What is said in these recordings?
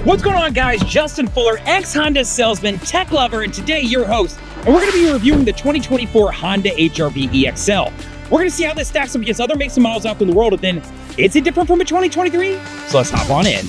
What's going on, guys? Justin Fuller, ex-Honda salesman, tech lover, and today your host. And we're going to be reviewing the 2024 Honda HRV EXL. We're going to see how this stacks up against other makes and models out in the world, and then is it different from a 2023? So let's hop on in.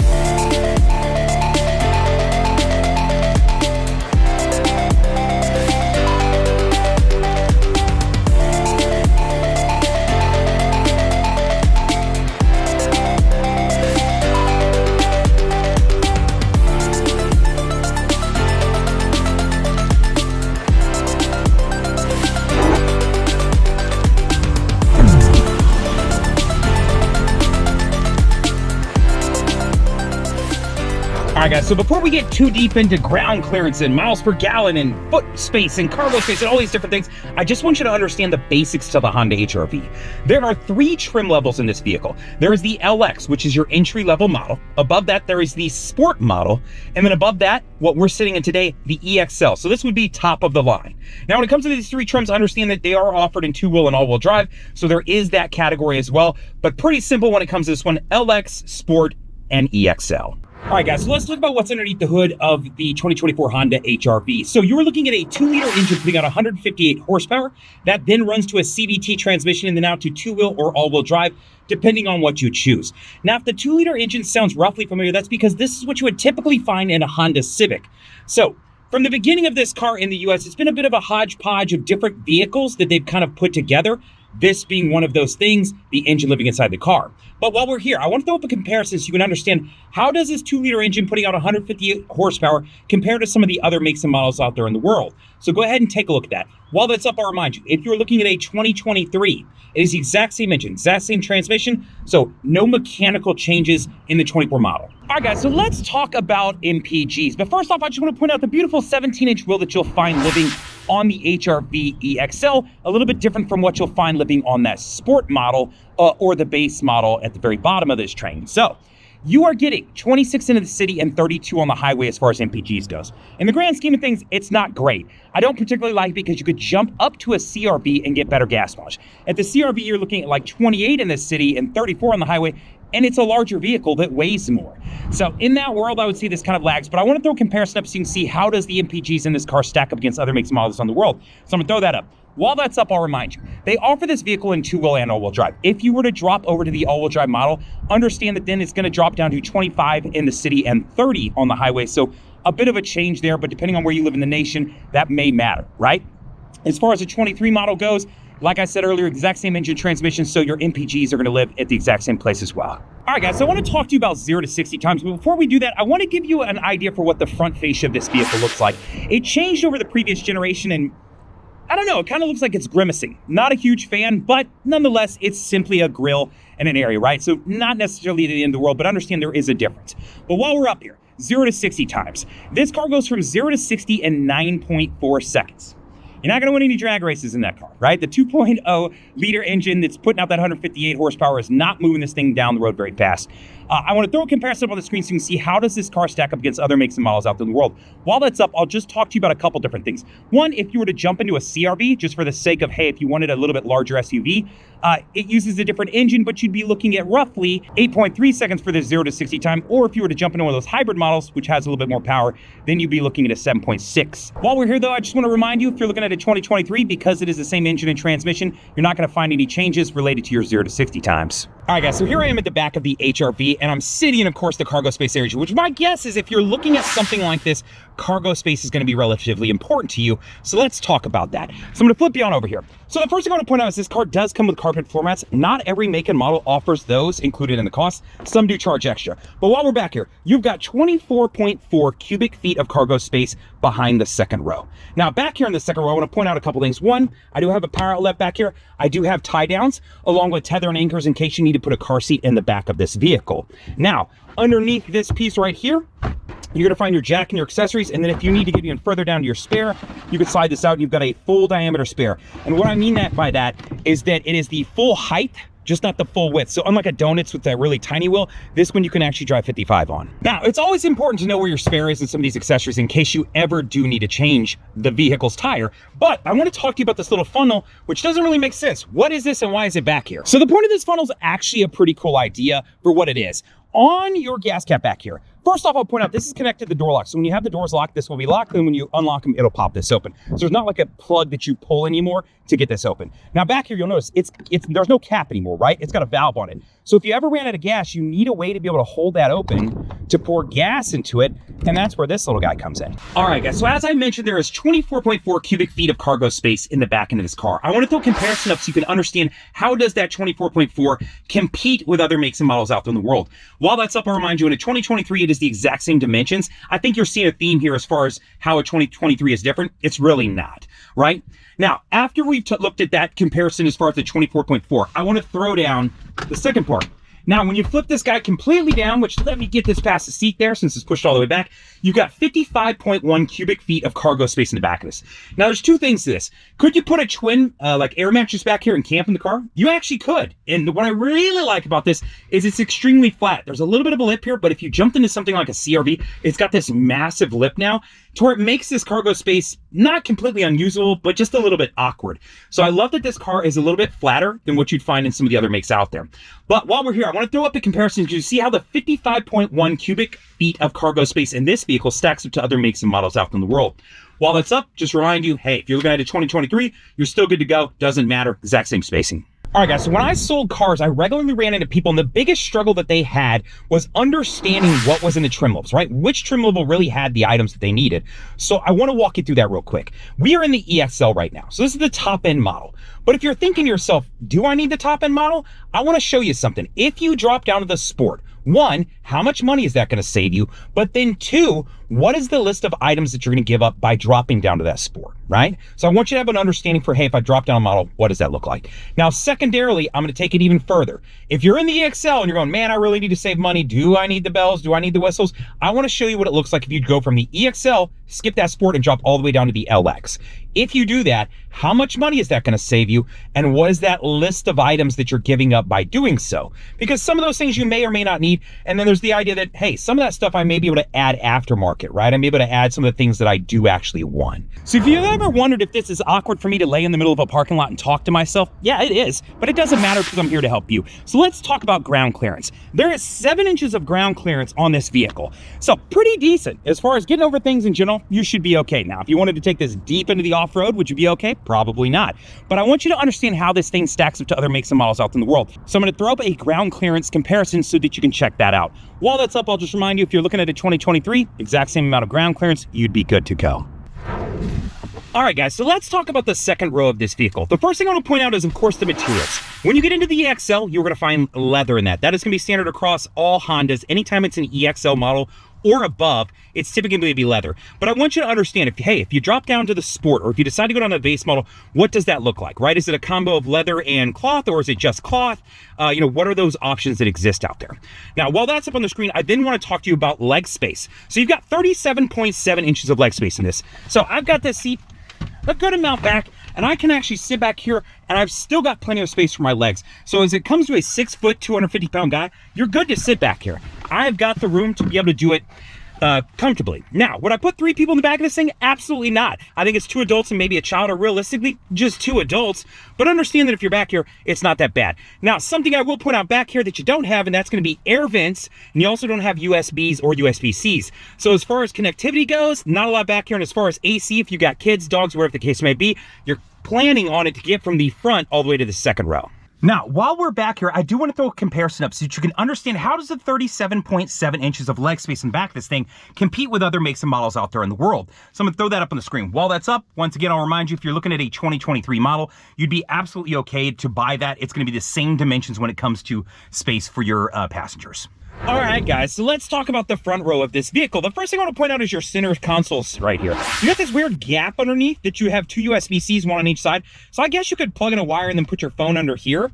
Alright guys, so before we get too deep into ground clearance and miles per gallon and foot space and cargo space and all these different things, I just want you to understand the basics to the Honda HRV. There are 3 trim levels in this vehicle. There is the LX, which is your entry-level model. Above that, there is the Sport model. And then above that, what we're sitting in today, the EXL. So this would be top of the line. Now, when it comes to these 3 trims, understand that they are offered in 2-wheel and all-wheel drive. So there is that category as well. But pretty simple when it comes to this one, LX, Sport, and EXL. All right, guys, so let's talk about what's underneath the hood of the 2024 Honda HRV. So you're looking at a 2-liter engine putting out 158 horsepower. That then runs to a CVT transmission and then out to 2-wheel or all-wheel drive, depending on what you choose. Now, if the 2-liter engine sounds roughly familiar, that's because this is what you would typically find in a Honda Civic. So from the beginning of this car in the US, it's been a bit of a hodgepodge of different vehicles that they've kind of put together. This being one of those things, the engine living inside the car. But while we're here, I want to throw up a comparison so you can understand how does this 2-liter engine putting out 158 horsepower compare to some of the other makes and models out there in the world. So go ahead and take a look at that. While that's up, I'll remind you, if you're looking at a 2023, it is the exact same engine, exact same transmission, so no mechanical changes in the 24 model. All right, guys, so let's talk about MPGs. But first off, I just want to point out the beautiful 17-inch wheel that you'll find living on the HRV EXL, a little bit different from what you'll find living on that Sport model or the base model at the very bottom of this train. So you are getting 26 into the city and 32 on the highway as far as MPGs goes. In the grand scheme of things, it's not great. I don't particularly like it because you could jump up to a CRV and get better gas mileage. At the CRV, you're looking at like 28 in the city and 34 on the highway, and it's a larger vehicle that weighs more. So in that world, I would say this kind of lags, but I want to throw a comparison up so you can see how does the MPGs in this car stack up against other makes and models on the world. So I'm gonna throw that up. While that's up, I'll remind you, they offer this vehicle in 2-wheel and all-wheel drive. If you were to drop over to the all-wheel drive model, understand that then it's gonna drop down to 25 in the city and 30 on the highway. So a bit of a change there, but depending on where you live in the nation, that may matter, right? As far as the 23 model goes, like I said earlier, exact same engine transmission, so your MPGs are gonna live at the exact same place as well. All right, guys, so I wanna talk to you about 0 to 60 times, but before we do that, I wanna give you an idea for what the front fascia of this vehicle looks like. It changed over the previous generation, and I don't know, it kind of looks like it's grimacing. Not a huge fan, but nonetheless, it's simply a grille and an area, right? So not necessarily the end of the world, but understand there is a difference. But while we're up here, 0 to 60 times. This car goes from 0 to 60 in 9.4 seconds. You're not gonna win any drag races in that car, right? The 2.0 liter engine that's putting out that 158 horsepower is not moving this thing down the road very fast. I wanna throw a comparison up on the screen so you can see how does this car stack up against other makes and models out there in the world. While that's up, I'll just talk to you about a couple different things. One, if you were to jump into a CRV, just for the sake of, hey, if you wanted a little bit larger SUV, it uses a different engine, but you'd be looking at roughly 8.3 seconds for the 0 to 60 time. Or if you were to jump into one of those hybrid models, which has a little bit more power, then you'd be looking at a 7.6. While we're here though, I just wanna remind you, if you're looking at a 2023, because it is the same engine and transmission, you're not gonna find any changes related to your 0 to 60 times. All right, guys, so here I am at the back of the HRV, and I'm sitting in, of course, the cargo space area, which my guess is if you're looking at something like this, cargo space is gonna be relatively important to you. So let's talk about that. So I'm gonna flip you on over here. So the first thing I wanna point out is this car does come with carpet floor mats. Not every make and model offers those included in the cost. Some do charge extra. But while we're back here, you've got 24.4 cubic feet of cargo space behind the second row. Now back here in the second row, I wanna point out a couple things. One, I do have a power outlet back here. I do have tie downs along with tether and anchors in case you need to put a car seat in the back of this vehicle. Now, underneath this piece right here, you're gonna find your jack and your accessories, and then if you need to get even further down to your spare, you can slide this out and you've got a full diameter spare. And what I mean by that is that it is the full height, just not the full width. So unlike a Donuts with that really tiny wheel, this one you can actually drive 55 on. Now, it's always important to know where your spare is and some of these accessories in case you ever do need to change the vehicle's tire. But I wanna talk to you about this little funnel, which doesn't really make sense. What is this and why is it back here? So the point of this funnel is actually a pretty cool idea for what it is. On your gas cap back here, First off, I'll point out this is connected to the door lock. So when you have the doors locked, this will be locked. And when you unlock them, it'll pop this open. So there's not like a plug that you pull anymore to get this open. Now back here, you'll notice there's no cap anymore, right? It's got a valve on it. So if you ever ran out of gas, you need a way to be able to hold that open to pour gas into it. And that's where this little guy comes in. All right, guys. So as I mentioned, there is 24.4 cubic feet of cargo space in the back end of this car. I want to throw a comparison up so you can understand how does that 24.4 compete with other makes and models out there in the world. While that's up, I'll remind you, in a 2023, it is the exact same dimensions. I think you're seeing a theme here as far as how a 2023 is different. It's really not, right? Now, after we've looked at that comparison as far as the 24.4, I want to throw down the second part. Now, when you flip this guy completely down, which let me get this past the seat there since it's pushed all the way back, you've got 55.1 cubic feet of cargo space in the back of this. Now, there's two things to this. Could you put a twin like air mattress back here and camp in the car? You actually could. And what I really like about this is it's extremely flat. There's a little bit of a lip here, but if you jumped into something like a CRV, it's got this massive lip now to where it makes this cargo space not completely unusable, but just a little bit awkward. So I love that this car is a little bit flatter than what you'd find in some of the other makes out there. But while we're here, I want to throw up a comparison to see how the 55.1 cubic feet of cargo space in this vehicle stacks up to other makes and models out in the world. While that's up, just remind you, hey, if you're looking at a 2023, you're still good to go. Doesn't matter, exact same spacing. All right, guys, so when I sold cars, I regularly ran into people, and the biggest struggle that they had was understanding what was in the trim levels, right? Which trim level really had the items that they needed. So I want to walk you through that real quick. We are in the EXL right now. So this is the top end model. But if you're thinking to yourself, do I need the top end model? I want to show you something. If you drop down to the Sport, one, how much money is that going to save you? But then two, what is the list of items that you're going to give up by dropping down to that Sport, right? So I want you to have an understanding for, hey, if I drop down a model, what does that look like? Now, secondarily, I'm going to take it even further. If you're in the EXL and you're going, man, I really need to save money. Do I need the bells? Do I need the whistles? I want to show you what it looks like if you go from the EXL, skip that Sport, and drop all the way down to the LX. If you do that, how much money is that going to save you? And what is that list of items that you're giving up by doing so? Because some of those things you may or may not need. And then there's the idea that, hey, some of that stuff I may be able to add aftermarket, right? I may be able to add some of the things that I do actually want. So if you've ever wondered if this is awkward for me to lay in the middle of a parking lot and talk to myself, yeah, it is. But it doesn't matter because I'm here to help you. So let's talk about ground clearance. There is 7 inches of ground clearance on this vehicle. So pretty decent. As far as getting over things in general, you should be okay. Now, if you wanted to take this deep into the off-road, would you be okay? Probably not. But I want you to understand how this thing stacks up to other makes and models out in the world. So I'm going to throw up a ground clearance comparison so that you can check that out. While that's up, I'll just remind you, if you're looking at a 2023, exact same amount of ground clearance, you'd be good to go. All right, guys, so let's talk about the second row of this vehicle. The first thing I want to point out is, of course, the materials. When you get into the EXL, you're going to find leather in that. That is going to be standard across all Hondas. Anytime it's an EXL model or above, it's typically going to be leather. But I want you to understand, if you drop down to the Sport, or if you decide to go down to the base model, what does that look like, right? Is it a combo of leather and cloth, or is it just cloth? What are those options that exist out there? Now, while that's up on the screen, I then want to talk to you about leg space. So you've got 37.7 inches of leg space in this. So I've got this seat a good amount back, and I can actually sit back here, and I've still got plenty of space for my legs. So as it comes to a 6 foot, 250 pound guy, you're good to sit back here. I've got the room to be able to do it comfortably. Now, would I put 3 people in the back of this thing? Absolutely not. I think it's 2 adults and maybe a child, or realistically, just 2 adults. But understand that if you're back here, it's not that bad. Now, something I will point out back here that you don't have, and that's going to be air vents, and you also don't have USBs or USB-Cs. So as far as connectivity goes, not a lot back here. And as far as AC, if you got kids, dogs, whatever the case may be, you're planning on it to get from the front all the way to the second row. Now, while we're back here, I do want to throw a comparison up so that you can understand how does the 37.7 inches of leg space in the back of this thing compete with other makes and models out there in the world. So I'm going to throw that up on the screen. While that's up, once again, I'll remind you, if you're looking at a 2023 model, you'd be absolutely okay to buy that. It's going to be the same dimensions when it comes to space for your passengers. All right, guys, so let's talk about the front row of this vehicle. The first thing I want to point out is your center console right here. You got this weird gap underneath that you have 2 USB-Cs, one on each side. So I guess you could plug in a wire and then put your phone under here.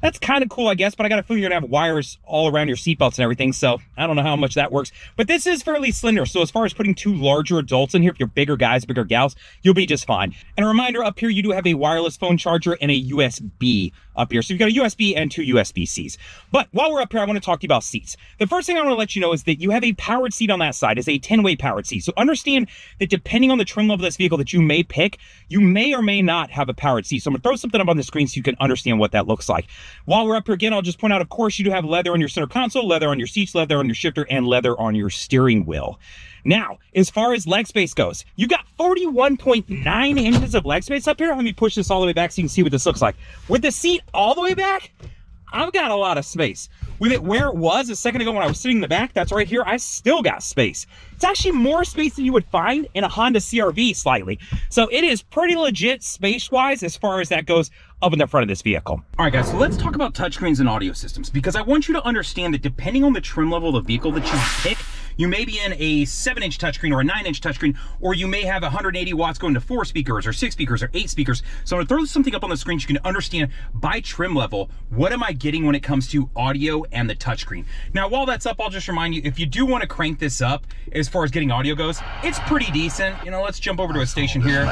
That's kind of cool, I guess, but I got a feeling you're gonna have wires all around your seatbelts and everything, so I don't know how much that works. But this is fairly slender, so as far as putting 2 larger adults in here, if you're bigger guys, bigger gals, you'll be just fine. And a reminder, up here, you do have a wireless phone charger and a USB up here. So you've got a USB and 2 USB-Cs. But while we're up here, I want to talk to you about seats. The first thing I want to let you know is that you have a powered seat on that side. It's a 10-way powered seat. So understand that depending on the trim level of this vehicle that you may pick, you may or may not have a powered seat. So I'm going to throw something up on the screen so you can understand what that looks like. While we're up here again, I'll just point out, of course, you do have leather on your center console, leather on your seats, leather on your shifter, and leather on your steering wheel. Now, as far as leg space goes, you got 41.9 inches of leg space up here. Let me push this all the way back so you can see what this looks like. With the seat all the way back, I've got a lot of space. With it where it was a second ago when I was sitting in the back, that's right here, I still got space. It's actually more space than you would find in a Honda CRV slightly. So it is pretty legit space-wise as far as that goes up in the front of this vehicle. All right, guys, so let's talk about touchscreens and audio systems, because I want you to understand that depending on the trim level of the vehicle that you pick, you may be in a 7-inch touchscreen or a 9-inch touchscreen, or you may have 180 watts going to 4 speakers or 6 speakers or 8 speakers. So I'm gonna throw something up on the screen so you can understand by trim level, what am I getting when it comes to audio and the touchscreen. Now, while that's up, I'll just remind you, if you do wanna crank this up, as far as getting audio goes, it's pretty decent. You know, let's jump over to a station here.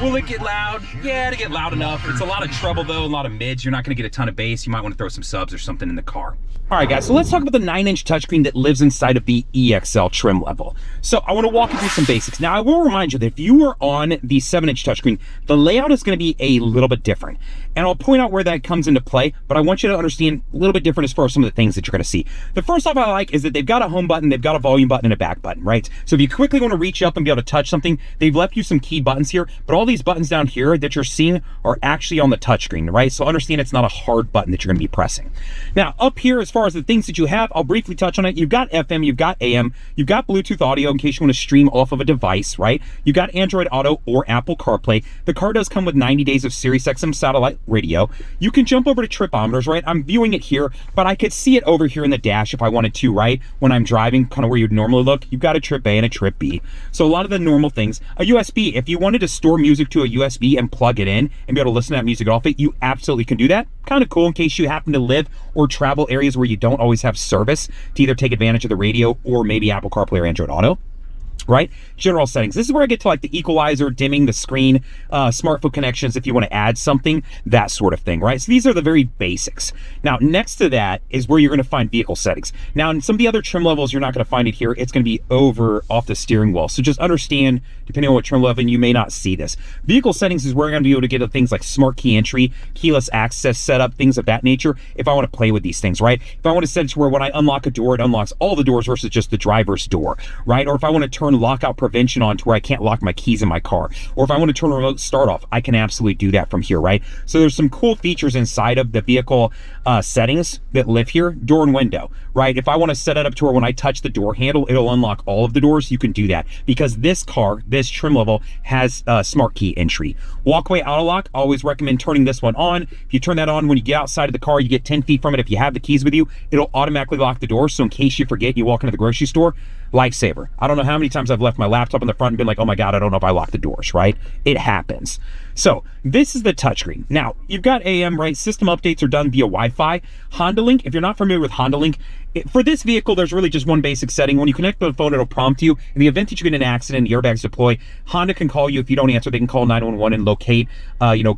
Will it get loud? Yeah, to get loud enough. It's a lot of treble though, a lot of mids. You're not gonna get a ton of bass. You might wanna throw some subs or something in the car. All right, guys, so let's talk about the 9-inch touchscreen that lives inside of the EXL trim level. So I wanna walk you through some basics. Now, I will remind you that if you are on the 7-inch touchscreen, the layout is gonna be a little bit different. And I'll point out where that comes into play, but I want you to understand a little bit different as far as some of the things that you're gonna see. The first off I like is that they've got a home button, they've got a volume button, and a back button, right? So if you quickly wanna reach up and be able to touch something, they've left you some key buttons here, but all these buttons down here that you're seeing are actually on the touchscreen, right? So understand it's not a hard button that you're gonna be pressing. Now, up here, as far as the things that you have, I'll briefly touch on it. You've got FM, you've got AM, you've got Bluetooth audio in case you want to stream off of a device, right? You got Android Auto or Apple CarPlay. The car does come with 90 days of Sirius XM satellite radio. You can jump over to tripometers, right? I'm viewing it here, but I could see it over here in the dash if I wanted to, right? When I'm driving, kind of where you'd normally look, you've got a trip A and a trip B. So a lot of the normal things. A USB, if you wanted to store music to a USB and plug it in and be able to listen to that music off it, you absolutely can do that. Kind of cool in case you happen to live or travel areas where you don't always have service to either take advantage of the radio or maybe Apple CarPlay or Android Auto. Right? General settings. This is where I get to like the equalizer, dimming the screen, smartphone connections if you want to add something, that sort of thing, right? So these are the very basics. Now, next to that is where you're going to find vehicle settings. Now, in some of the other trim levels, you're not going to find it here. It's going to be over off the steering wheel. So just understand, depending on what trim level, you may not see this. Vehicle settings is where I'm going to be able to get to things like smart key entry, keyless access setup, things of that nature, if I want to play with these things, right? If I want to set it to where when I unlock a door, it unlocks all the doors versus just the driver's door, right? Or if I want to turn lockout prevention on to where I can't lock my keys in my car, or if I want to turn remote start off, I can absolutely do that from here, right? So there's some cool features inside of the vehicle settings that live here. Door and window, right? If I want to set it up to where when I touch the door handle, it'll unlock all of the doors, you can do that because this car, this trim level, has smart key entry. Walkway auto lock, always recommend turning this one on. If you turn that on when you get outside of the car, you get 10 feet from it. If you have the keys with you, it'll automatically lock the door. So in case you forget, you walk into the grocery store, lifesaver. I don't know how many times I've left my laptop in the front and been like, oh my God, I don't know if I locked the doors, right? It happens. So this is the touchscreen. Now, you've got AM, right? System updates are done via Wi-Fi. Honda Link, if you're not familiar with Honda Link, for this vehicle, there's really just one basic setting. When you connect to the phone, it'll prompt you. In the event that you get in an accident, the airbags deploy, Honda can call you. If you don't answer, they can call 911 and locate,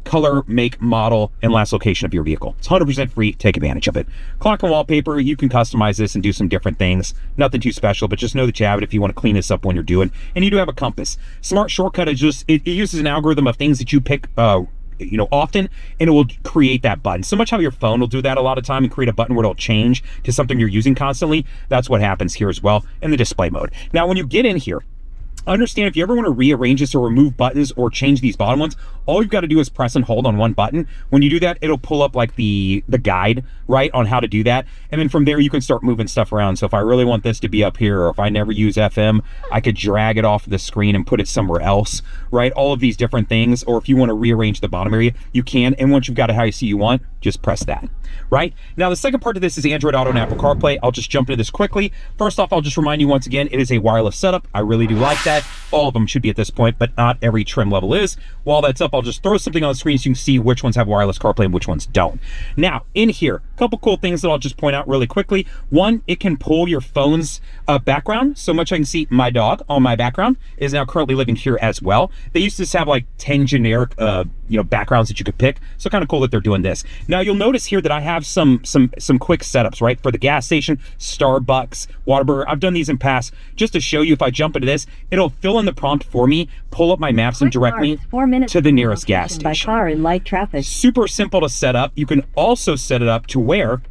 color, make, model, and last location of your vehicle. It's 100% free. Take advantage of it. Clock and wallpaper, you can customize this and do some different things. Nothing too special, but just know that you have it if you want to clean this up when you're doing. And you do have a compass. Smart shortcut is just, it uses an algorithm of things that you pick often, and it will create that button. So much how your phone will do that a lot of time and create a button where it'll change to something you're using constantly. That's what happens here as well in the display mode. Now, when you get in here, understand if you ever want to rearrange this or remove buttons or change these bottom ones, all you've got to do is press and hold on one button. When you do that, it'll pull up like the guide, right, on how to do that. And then from there, you can start moving stuff around. So if I really want this to be up here, or if I never use FM, I could drag it off the screen and put it somewhere else, right? All of these different things. Or if you want to rearrange the bottom area, you can. And once you've got it how you see you want, just press that, right? Now, the second part of this is Android Auto and Apple CarPlay. I'll just jump into this quickly. First off, I'll just remind you once again, it is a wireless setup. I really do like that. All of them should be at this point, but not every trim level is. While that's up, I'll just throw something on the screen so you can see which ones have wireless CarPlay and which ones don't. Now, in here, Couple cool things that I'll just point out really quickly. One, it can pull your phone's background. So much I can see my dog on my background is now currently living here as well. They used to have like 10 generic backgrounds that you could pick. So kind of cool that they're doing this. Now you'll notice here that I have some quick setups, right? For the gas station, Starbucks, Whataburger. I've done these in past just to show you. If I jump into this, it'll fill in the prompt for me, pull up my maps and direct me to the nearest gas station. By car in light traffic. Super simple to set up. You can also set it up to where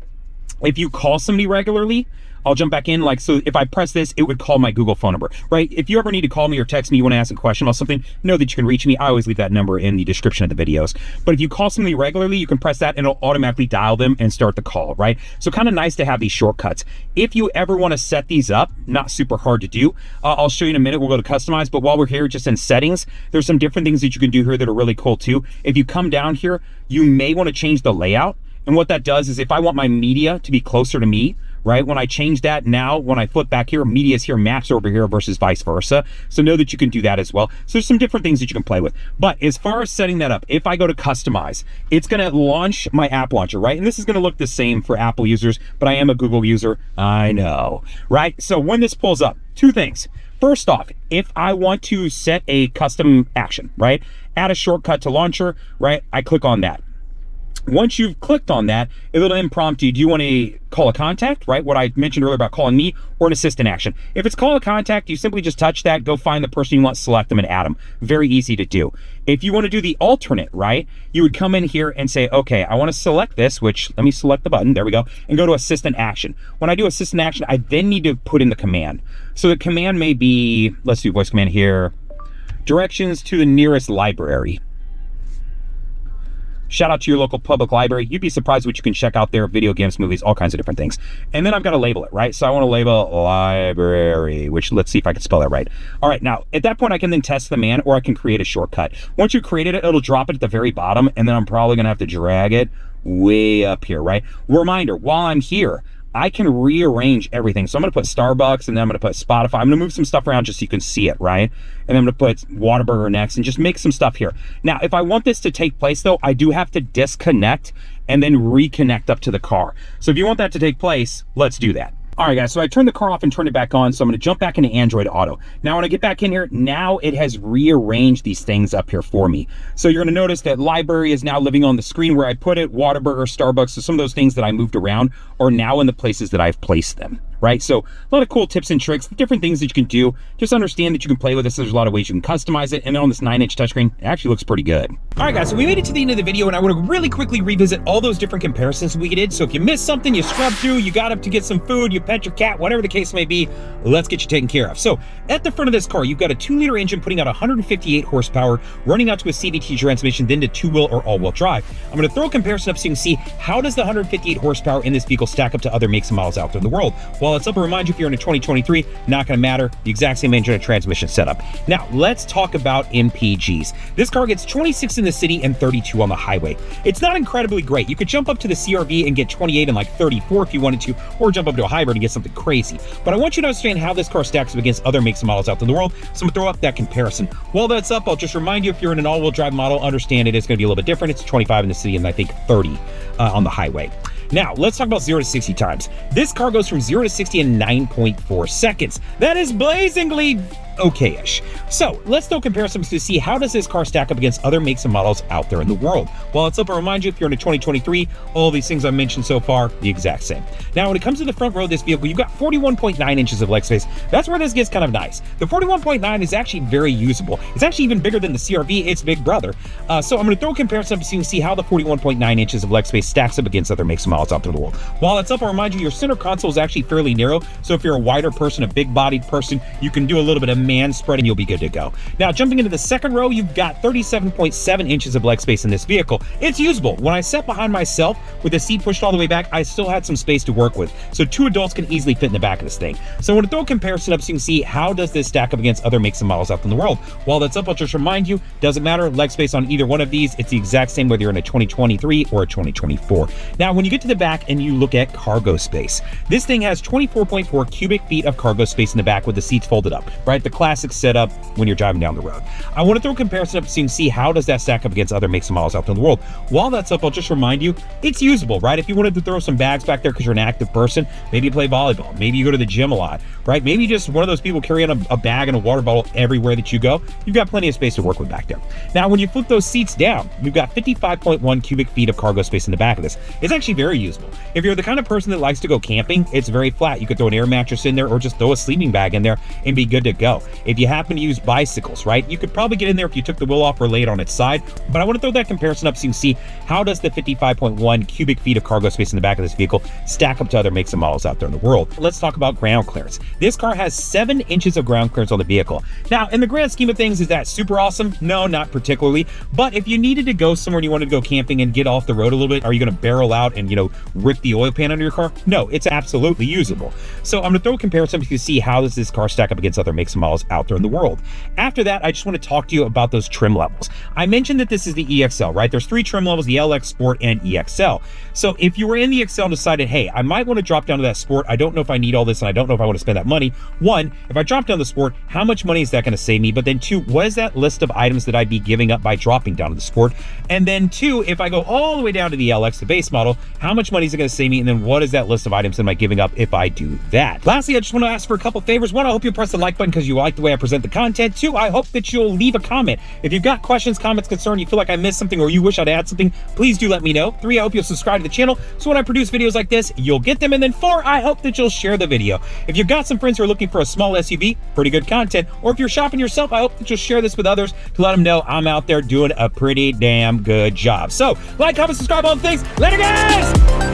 if you call somebody regularly, I'll jump back in, like, so if I press this, it would call my Google phone number, right? If you ever need to call me or text me, you want to ask a question about something, know that you can reach me. I always leave that number in the description of the videos. But if you call somebody regularly, you can press that and it'll automatically dial them and start the call, right? So kind of nice to have these shortcuts. If you ever want to set these up, not super hard to do. I'll show you in a minute. We'll go to customize, but while we're here, just in settings, there's some different things that you can do here that are really cool too. If you come down here, you may want to change the layout. And what that does is if I want my media to be closer to me, right? When I change that now, when I flip back here, media is here, maps over here versus vice versa. So know that you can do that as well. So there's some different things that you can play with. But as far as setting that up, if I go to customize, it's gonna launch my app launcher, right? And this is gonna look the same for Apple users, but I am a Google user, I know, right? So when this pulls up, two things. First off, if I want to set a custom action, right? Add a shortcut to launcher, right? I click on that. Once you've clicked on that, it'll then prompt you, do you want to call a contact, right? What I mentioned earlier about calling me, or an assistant action. If it's call a contact, you simply just touch that, go find the person you want, select them and add them. Very easy to do. If you want to do the alternate, right? You would come in here and say, okay, I want to select this, which let me select the button, there we go, and go to assistant action. When I do assistant action, I then need to put in the command. So the command may be, let's do voice command here, directions to the nearest library. Shout out to your local public library. You'd be surprised what you can check out there, video games, movies, all kinds of different things. And then I've got to label it, right? So I want to label library, which let's see if I can spell that right. All right, now at that point I can then test the man, or I can create a shortcut. Once you created it, it'll drop it at the very bottom, and then I'm probably gonna have to drag it way up here, right? Reminder, while I'm here, I can rearrange everything. So I'm gonna put Starbucks, and then I'm gonna put Spotify. I'm gonna move some stuff around just so you can see it, right? And then I'm gonna put Whataburger next and just make some stuff here. Now, if I want this to take place though, I do have to disconnect and then reconnect up to the car. So if you want that to take place, let's do that. All right, guys, so I turned the car off and turned it back on, so I'm gonna jump back into Android Auto. Now, when I get back in here, now it has rearranged these things up here for me. So you're gonna notice that library is now living on the screen where I put it, Whataburger, Starbucks, so some of those things that I moved around are now in the places that I've placed them, right? So a lot of cool tips and tricks, different things that you can do. Just understand that you can play with this. There's a lot of ways you can customize it, and then on this 9-inch touchscreen, it actually looks pretty good. All right, guys, so we made it to the end of the video, and I want to really quickly revisit all those different comparisons we did. So if you missed something, you scrubbed through, you got up to get some food, you pet your cat, whatever the case may be, let's get you taken care of. So at the front of this car, you've got a 2-liter engine putting out 158 horsepower, running out to a CVT transmission, then to 2-wheel or all-wheel drive. I'm going to throw a comparison up so you can see how does the 158 horsepower in this vehicle stack up to other makes and models out there in the world. While it's up, a reminder, if you're in a 2023, not going to matter, the exact same engine and transmission setup. Now, let's talk about MPGs. This car gets 26 in the city and 32 on the highway. It's not incredibly great. You could jump up to the CRV and get 28 and like 34 if you wanted to, or jump up to a hybrid and get something crazy. But I want you to understand how this car stacks up against other makes and models out there in the world, so I'm gonna throw up that comparison. While that's up, I'll just remind you, if you're in an all-wheel drive model, understand it is gonna be a little bit different. It's 25 in the city and I think 30 on the highway. Now, let's talk about 0 to 60 times. This car goes from 0 to 60 in 9.4 seconds. That is blazingly okay-ish. So let's do comparisons to see how does this car stack up against other makes and models out there in the world. While it's up, I'll remind you, if you're in a 2023, all these things I mentioned so far, the exact same. Now, when it comes to the front row of this vehicle, you've got 41.9 inches of leg space. That's where this gets kind of nice. The 41.9 is actually very usable. It's actually even bigger than the CRV, its big brother. So I'm going to throw a comparison up so you can see how the 41.9 inches of leg space stacks up against other makes and models out there in the world. While it's up, I'll remind you, your center console is actually fairly narrow. So if you're a wider person, a big-bodied person, you can do a little bit of man spread and you'll be good to go. Now, jumping into the second row, you've got 37.7 inches of leg space in this vehicle. It's usable. When I sat behind myself with the seat pushed all the way back, I still had some space to work with. So 2 adults can easily fit in the back of this thing. So I want to throw a comparison up so you can see how does this stack up against other makes and models out in the world. While that's up, I'll just remind you, doesn't matter, leg space on either one of these, it's the exact same whether you're in a 2023 or a 2024. Now, when you get to the back and you look at cargo space, this thing has 24.4 cubic feet of cargo space in the back with the seats folded up, right? The classic setup when you're driving down the road. I want to throw a comparison up so you can see how does that stack up against other makes and models out there in the world. While that's up, I'll just remind you, it's usable, right? If you wanted to throw some bags back there because you're an active person, maybe you play volleyball, maybe you go to the gym a lot, right? Maybe just one of those people carrying a bag and a water bottle everywhere that you go. You've got plenty of space to work with back there. Now, when you flip those seats down, we've got 55.1 cubic feet of cargo space in the back of this. It's actually very usable. If you're the kind of person that likes to go camping, it's very flat. You could throw an air mattress in there or just throw a sleeping bag in there and be good to go. If you happen to use bicycles, right, you could probably get in there if you took the wheel off or lay it on its side. But I want to throw that comparison up so you can see how does the 55.1 cubic feet of cargo space in the back of this vehicle stack up to other makes and models out there in the world. Let's talk about ground clearance. This car has 7 inches of ground clearance on the vehicle. Now, in the grand scheme of things, is that super awesome? No, not particularly. But if you needed to go somewhere and you wanted to go camping and get off the road a little bit, are you going to barrel out and, rip the oil pan under your car? No, it's absolutely usable. So I'm going to throw a comparison so you can see how does this car stack up against other makes and models out there in the world. After that, I just want to talk to you about those trim levels. I mentioned that this is the EXL, right? There's 3 trim levels, the LX, Sport, and EXL. So if you were in the EXL and decided, hey, I might want to drop down to that Sport, I don't know if I need all this and I don't know if I want to spend that money. 1, if I drop down the Sport, how much money is that going to save me? But then 2, what is that list of items that I'd be giving up by dropping down to the Sport? And then 2, if I go all the way down to the LX, the base model, how much money is it going to save me? And then what is that list of items am I giving up if I do that? Lastly, I just want to ask for a couple favors. 1, I hope you'll press the like button because you like the way I present the content. 2, I hope that you'll leave a comment. If you've got questions, comments, concerns, you feel like I missed something or you wish I'd add something, please do let me know. 3, I hope you'll subscribe to the channel so when I produce videos like this, you'll get them. And then 4, I hope that you'll share the video. If you've got some friends who are looking for a small SUV, pretty good content, or if you're shopping yourself, I hope that you'll share this with others to let them know I'm out there doing a pretty damn good job. So, like, comment, subscribe, all the things. Later, guys!